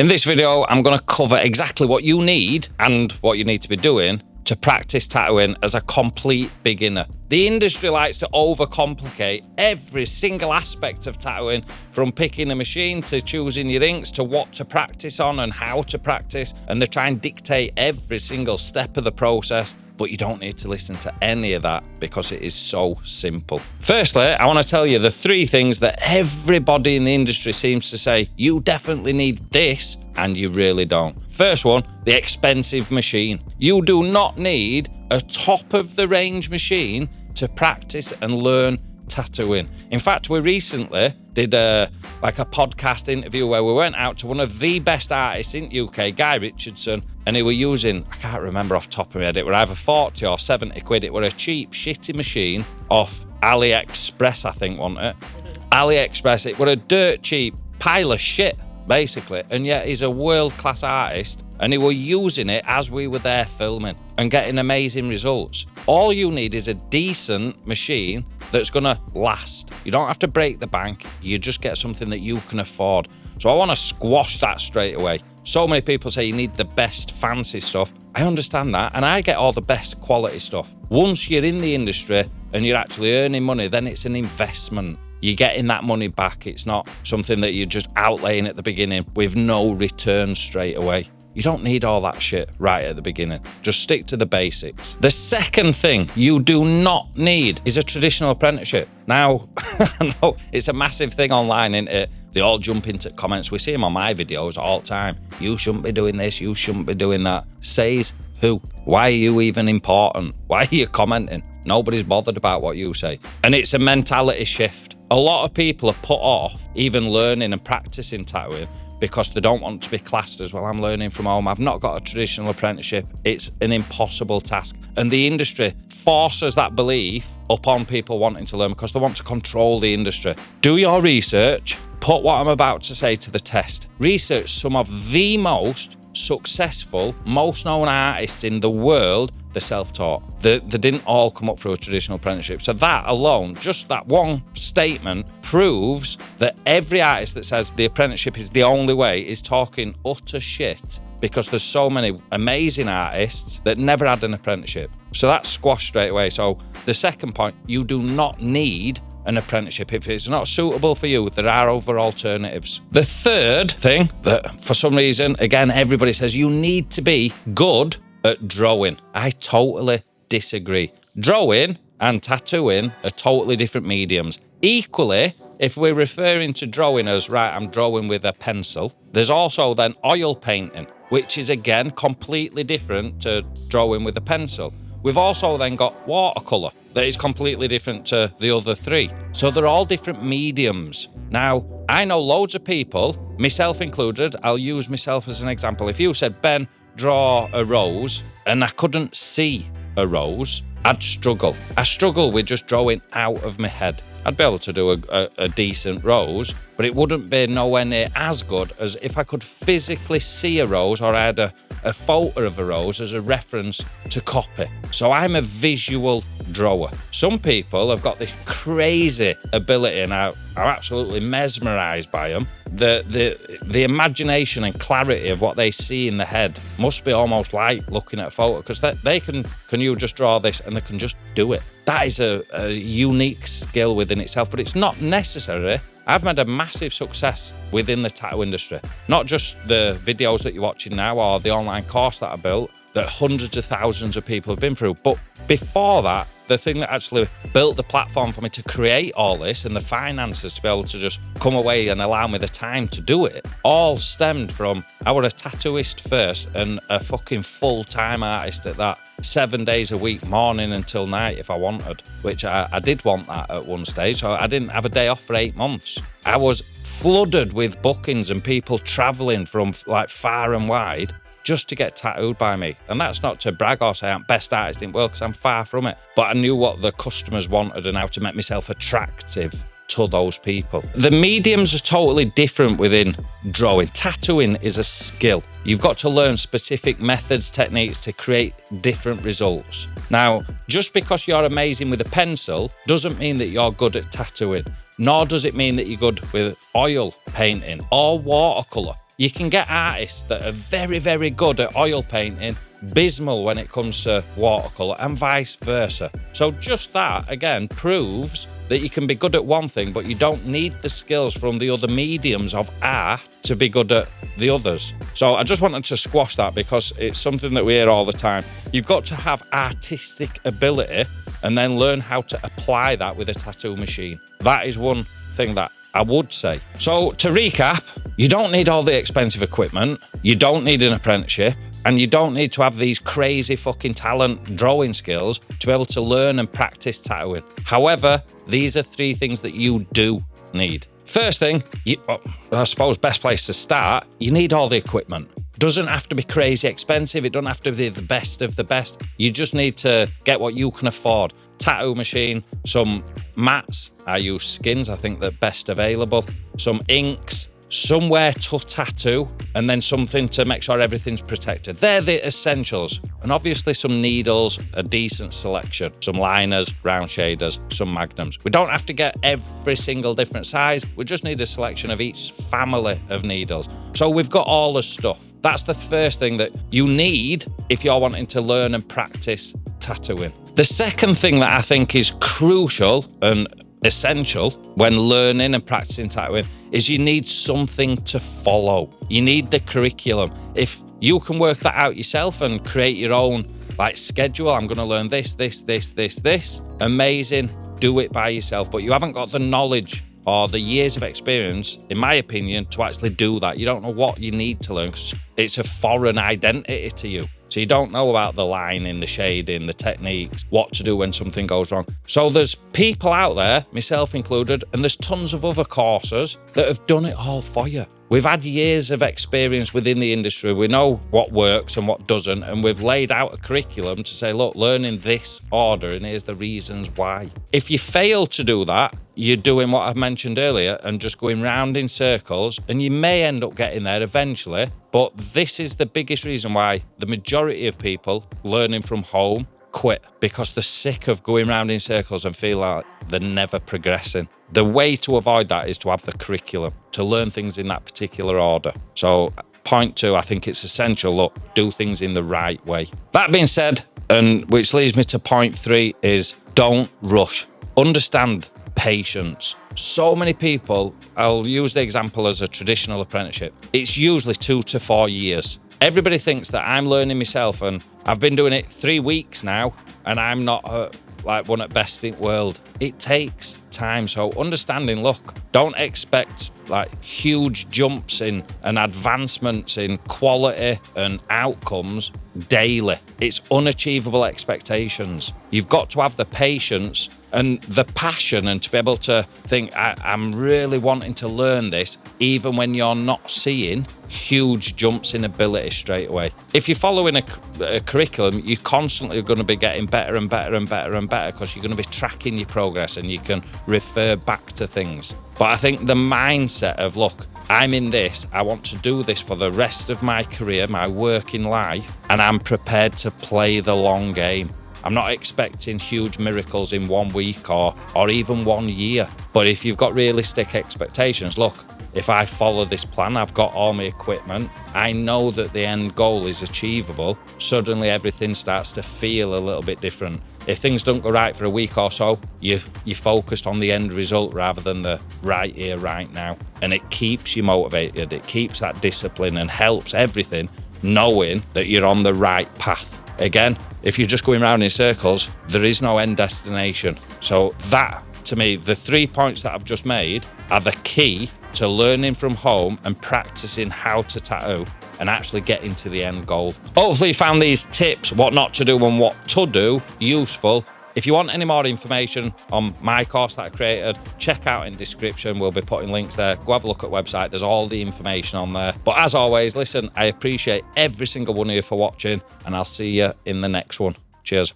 In this video, I'm going to cover exactly what you need and what you need to be doing to practice tattooing as a complete beginner. The industry likes to overcomplicate every single aspect of tattooing, from picking a machine to choosing your inks to what to practice on and how to practice, and they try and dictate every single step of the process. But you don't need to listen to any of that because it is so simple. Firstly, I want to tell you the 3 things that everybody in the industry seems to say, you definitely need this, and you really don't. First one, the expensive machine. You do not need a top-of-the-range machine to practice and learn tattooing. In fact, we recently did a podcast interview where we went out to one of the best artists in UK, Guy Richardson, and he were using, I can't remember off the top of my head, it were either 40 or 70 quid. It were a cheap, shitty machine off AliExpress, I think, wasn't it? AliExpress, it were a dirt cheap pile of shit, basically, and yet he's a world-class artist, and he were using it as we were there filming and getting amazing results. All you need is a decent machine that's gonna last. You don't have to break the bank, you just get something that you can afford. So I wanna squash that straight away. So many people say you need the best fancy stuff. I understand that, and I get all the best quality stuff. Once you're in the industry and you're actually earning money, then it's an investment. You're getting that money back. It's not something that you're just outlaying at the beginning with no return straight away. You don't need all that shit right at the beginning. Just stick to the basics. The second thing you do not need is a traditional apprenticeship. Now, I know it's a massive thing online, isn't it? They all jump into comments. We see them on my videos all the time. You shouldn't be doing this. You shouldn't be doing that. Says who? Why are you even important? Why are you commenting? Nobody's bothered about what you say. And it's a mentality shift. A lot of people are put off even learning and practicing tattooing because they don't want to be classed as, well, I'm learning from home. I've not got a traditional apprenticeship. It's an impossible task. And the industry forces that belief upon people wanting to learn because they want to control the industry. Do your research. Put what I'm about to say to the test. Research some of the most successful, most known artists in the world. They're self-taught. They didn't all come up through a traditional apprenticeship. So that alone, just that one statement, proves that every artist that says the apprenticeship is the only way is talking utter shit, because there's so many amazing artists that never had an apprenticeship. So that's squashed straight away. So the second point, you do not need an apprenticeship. If it's not suitable for you, there are other alternatives. The third thing that for some reason, again, everybody says you need to be good at drawing. I totally disagree. Drawing and tattooing are totally different mediums. Equally, if we're referring to drawing as, right, I'm drawing with a pencil, there's also then oil painting, which is again completely different to drawing with a pencil. We've also then got watercolour that is completely different to the other 3. So they're all different mediums. Now, I know loads of people, myself included, I'll use myself as an example. If you said, Ben, draw a rose, and I couldn't see a rose, I'd struggle. I struggle with just drawing out of my head. I'd be able to do a decent rose, but it wouldn't be nowhere near as good as if I could physically see a rose, or I had a photo of a rose as a reference to copy. So I'm a visual drawer. Some people have got this crazy ability, and I'm absolutely mesmerised by them. The imagination and clarity of what they see in the head must be almost like looking at a photo, because they can you just draw this, and they can just do it. That is a unique skill within itself, but it's not necessary. I've made a massive success within the tattoo industry. Not just the videos that you're watching now or the online course that I built that hundreds of thousands of people have been through. But before that, the thing that actually built the platform for me to create all this and the finances to be able to just come away and allow me the time to do it, all stemmed from, I was a tattooist first and a fucking full-time artist at that. 7 days a week, morning until night if I wanted, which I did want that at one stage. So I didn't have a day off for 8 months. I was flooded with bookings and people traveling from like far and wide just to get tattooed by me. And that's not to brag or say I'm best artist in the world, because I'm far from it. But I knew what the customers wanted and how to make myself attractive to those people. The mediums are totally different within drawing. Tattooing is a skill. You've got to learn specific methods, techniques to create different results. Now, just because you're amazing with a pencil doesn't mean that you're good at tattooing, nor does it mean that you're good with oil painting or watercolour. You can get artists that are very, very good at oil painting, abysmal when it comes to watercolour, and vice versa. So just that, again, proves that you can be good at one thing, but you don't need the skills from the other mediums of art to be good at the others. So I just wanted to squash that because it's something that we hear all the time. You've got to have artistic ability and then learn how to apply that with a tattoo machine. That is one thing that I would say. So to recap, you don't need all the expensive equipment, you don't need an apprenticeship, and you don't need to have these crazy fucking talent drawing skills to be able to learn and practice tattooing. However, these are 3 things that you do need. First thing, I suppose best place to start, you need all the equipment. Doesn't have to be crazy expensive. It doesn't have to be the best of the best. You just need to get what you can afford. Tattoo machine, some mats. I use Skins, I think they're best available. Some inks, somewhere to tattoo, and then something to make sure everything's protected. They're the essentials. And obviously some needles, a decent selection, some liners, round shaders, some magnums. We don't have to get every single different size. We just need a selection of each family of needles. So we've got all the stuff. That's the first thing that you need if you're wanting to learn and practice tattooing. The second thing that I think is crucial and essential when learning and practicing tattooing is you need something to follow. You need the curriculum. If you can work that out yourself and create your own schedule, I'm going to learn this, amazing, do it by yourself. But you haven't got the knowledge or the years of experience, in my opinion, to actually do that. You don't know what you need to learn because it's a foreign identity to you. So you don't know about the lining, the shading, the techniques, what to do when something goes wrong. So there's people out there, myself included, and there's tons of other courses that have done it all for you. We've had years of experience within the industry. We know what works and what doesn't, and we've laid out a curriculum to say, look, learn in this order, and here's the reasons why. If you fail to do that, you're doing what I've mentioned earlier and just going round in circles, and you may end up getting there eventually, but this is the biggest reason why the majority of people learning from home quit, because they're sick of going round in circles and feel like they're never progressing. The way to avoid that is to have the curriculum, to learn things in that particular order. So point 2, I think it's essential, look, do things in the right way. That being said, and which leads me to point 3, is don't rush. Understand patience. So many people, I'll use the example as a traditional apprenticeship. It's usually 2 to 4 years. Everybody thinks that I'm learning myself, and I've been doing it 3 weeks now, and I'm not one at best in the world. It takes time. So understanding, look, don't expect huge jumps in and advancements in quality and outcomes daily. It's unachievable expectations. You've got to have the patience and the passion, and to be able to think, I'm really wanting to learn this, even when you're not seeing huge jumps in ability straight away. If you're following a curriculum, you're constantly going to be getting better and better and better and better, because you're going to be tracking your progress and you can refer back to things. But I think the mindset of, look, I'm in this, I want to do this for the rest of my career, my working life, and I'm prepared to play the long game. I'm not expecting huge miracles in 1 week or even 1 year. But if you've got realistic expectations, look, if I follow this plan, I've got all my equipment, I know that the end goal is achievable, suddenly everything starts to feel a little bit different. If things don't go right for a week or so, you're focused on the end result rather than the right here, right now. And it keeps you motivated, it keeps that discipline and helps everything, knowing that you're on the right path. Again, if you're just going around in circles, there is no end destination. So that, to me, the 3 points that I've just made are the key to learning from home and practicing how to tattoo and actually getting to the end goal. Hopefully you found these tips, what not to do and what to do, useful. If you want any more information on my course that I created, check out in the description. We'll be putting links there. Go have a look at the website. There's all the information on there. But as always, listen, I appreciate every single one of you for watching, and I'll see you in the next one. Cheers.